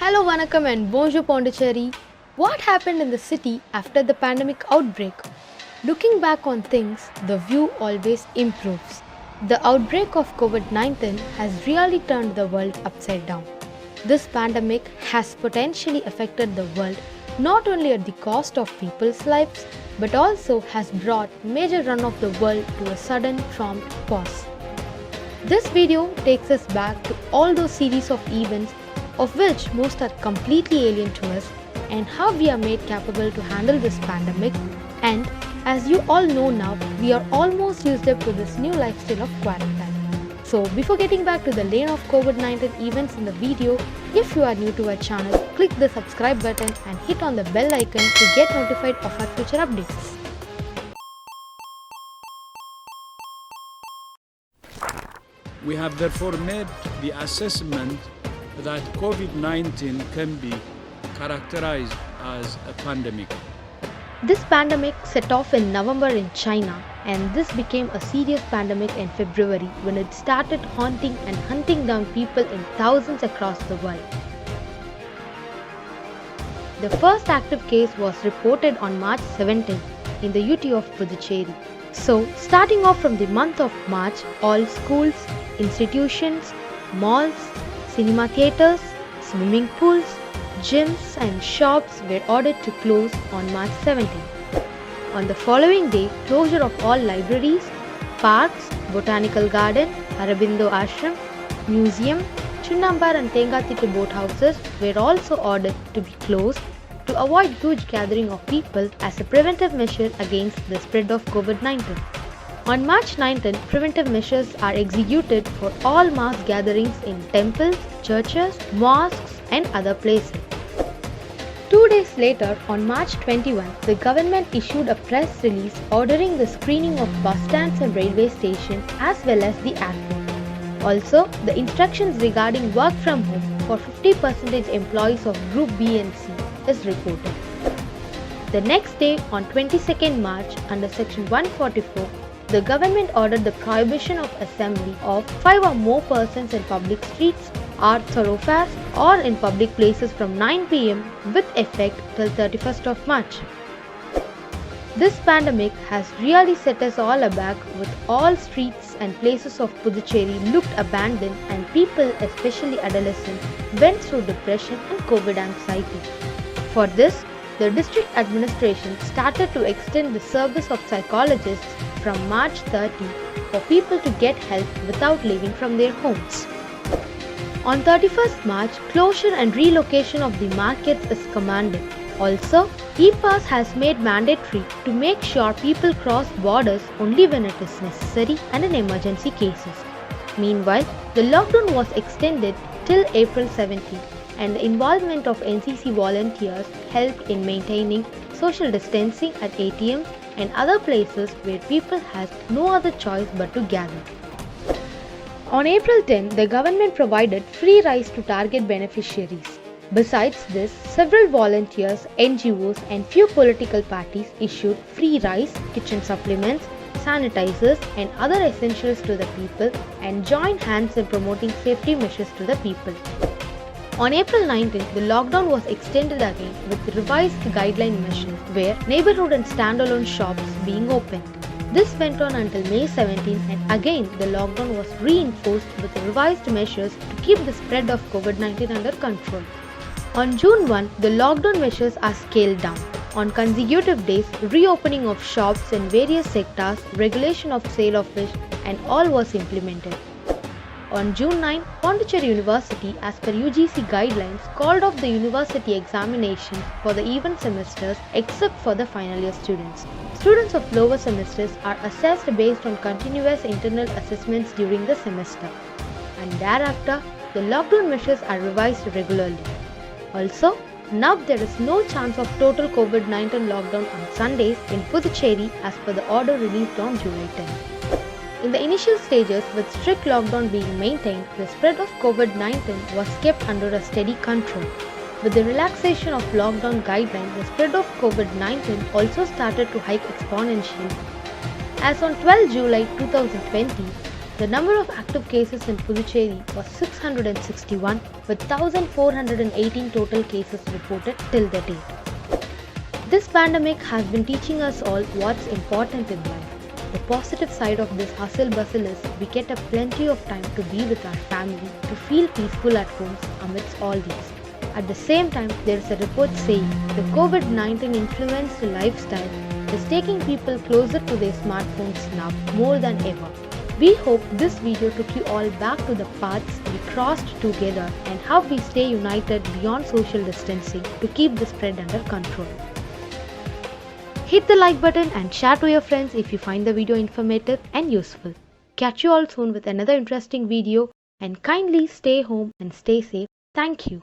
Hello, Vanakkam and Bonjour Pondicherry. What happened in the city after the pandemic outbreak? Looking back on things, the view always improves. The outbreak of COVID 19 has really turned the world upside down. This pandemic has potentially affected the world not only at the cost of people's lives but also has brought major run of the world to a sudden prompt pause. This video takes us back to all those series of events of which most are completely alien to us and how we are made capable to handle this pandemic, and as you all know now, we are almost used up to this new lifestyle of quarantine. So before getting back to the lane of COVID-19 events in the video, if you are new to our channel, click the subscribe button and hit on the bell icon to get notified of our future updates. We have therefore made the assessment that COVID-19 can be characterized as a pandemic. This pandemic set off in November in China, and this became a serious pandemic in February when it started haunting and hunting down people in thousands across the world. The first active case was reported on March 17 in the UT of Puducherry. So, starting off from the month of March, all schools, institutions, malls, cinema theatres, swimming pools, gyms and shops were ordered to close on March 17. On the following day, closure of all libraries, parks, botanical garden, Aurobindo Ashram, museum, Chunnambar and Tengathitu boat houses were also ordered to be closed to avoid huge gathering of people as a preventive measure against the spread of COVID-19. On March 19, preventive measures are executed for all mass gatherings in temples, churches, mosques and other places. 2 days later, on March 21, the government issued a press release ordering the screening of bus stands and railway stations as well as the airport. Also, the instructions regarding work from home for 50% employees of Group B and C is reported. The next day, on 22nd March, under Section 144, the government ordered the prohibition of assembly of 5 or more persons in public streets or thoroughfares or in public places from 9 p.m. with effect till 31st of March. This pandemic has really set us all aback, with all streets and places of Puducherry looked abandoned and people, especially adolescents, went through depression and COVID anxiety. For this, the district administration started to extend the service of psychologists from March 30 for people to get help without leaving from their homes. On 31st March, closure and relocation of the markets is commanded. Also, E-Pass has made mandatory to make sure people cross borders only when it is necessary and in emergency cases. Meanwhile, the lockdown was extended till April 17, and the involvement of NCC volunteers helped in maintaining social distancing at ATMs and other places where people had no other choice but to gather. On April 10, the government provided free rice to target beneficiaries. Besides this, several volunteers, NGOs and few political parties issued free rice, kitchen supplements, sanitizers and other essentials to the people and joined hands in promoting safety measures to the people. On April 19, the lockdown was extended again with revised guideline measures where neighborhood and standalone shops being opened. This went on until May 17, and again the lockdown was reinforced with revised measures to keep the spread of COVID-19 under control. On June 1, the lockdown measures are scaled down. On consecutive days, reopening of shops in various sectors, regulation of sale of fish and all was implemented. On June 9, Pondicherry University, as per UGC guidelines, called off the university examinations for the even semesters except for the final year students. Students of lower semesters are assessed based on continuous internal assessments during the semester, and thereafter, the lockdown measures are revised regularly. Also, now there is no chance of total COVID-19 lockdown on Sundays in Puducherry as per the order released on July 10. In the initial stages, with strict lockdown being maintained, the spread of COVID-19 was kept under a steady control. With the relaxation of lockdown guidelines, the spread of COVID-19 also started to hike exponentially. As on 12 July 2020, The number of active cases in Puducherry was 661 with 1,418 total cases reported till the date. This pandemic has been teaching us all what's important in life. The positive side of this hustle bustle is we get plenty of time to be with our family, to feel peaceful at home amidst all these. At the same time, there is a report saying the COVID-19 influenced lifestyle is taking people closer to their smartphones now more than ever. We hope this video took you all back to the paths we crossed together and how we stay united beyond social distancing to keep the spread under control. Hit the like button and share to your friends if you find the video informative and useful. Catch you all soon with another interesting video, and kindly stay home and stay safe. Thank you.